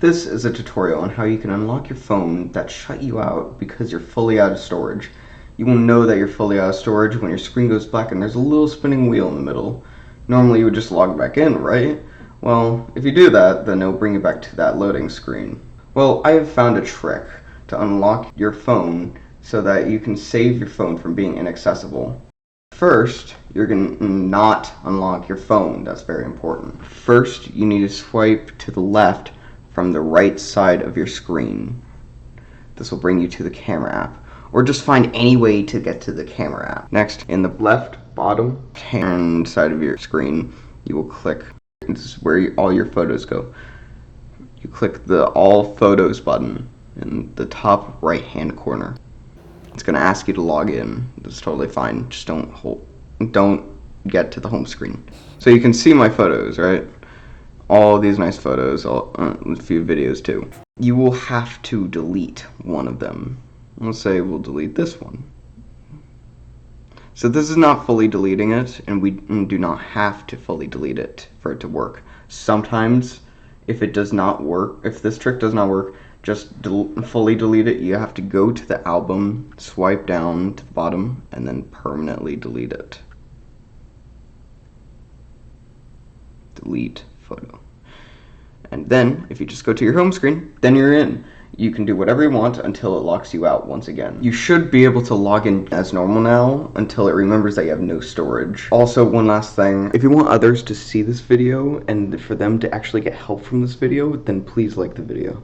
This is a tutorial on how you can unlock your phone that shut you out because you're fully out of storage. You will know that you're fully out of storage when your screen goes black and there's a little spinning wheel in the middle. Normally you would just log back in, right? Well, if you do that, then it'll bring you back to that loading screen. Well, I have found a trick to unlock your phone so that you can save your phone from being inaccessible. First, you're going to not unlock your phone. That's very important. First, you need to swipe to the left from the right side of your screen. This will bring you to the camera app, or just find any way to get to the camera app. Next, in the left bottom hand side of your screen, you will click, this is where all your photos go. You click the All Photos button in the top right hand corner. It's going to ask you to log in. That's totally fine. Just don't get to the home screen. So you can see my photos, right? All these nice photos, a few videos too. You will have to delete one of them. Let's say we'll delete this one. So this is not fully deleting it, and we do not have to fully delete it for it to work. Sometimes, if it does not work, if this trick does not work, just fully delete it. You have to go to the album, swipe down to the bottom, and then permanently delete it. Delete photo. And then, if you just go to your home screen, then you're in. You can do whatever you want until it locks you out once again. You should be able to log in as normal now until it remembers that you have no storage. Also, one last thing, if you want others to see this video and for them to actually get help from this video, then please like the video.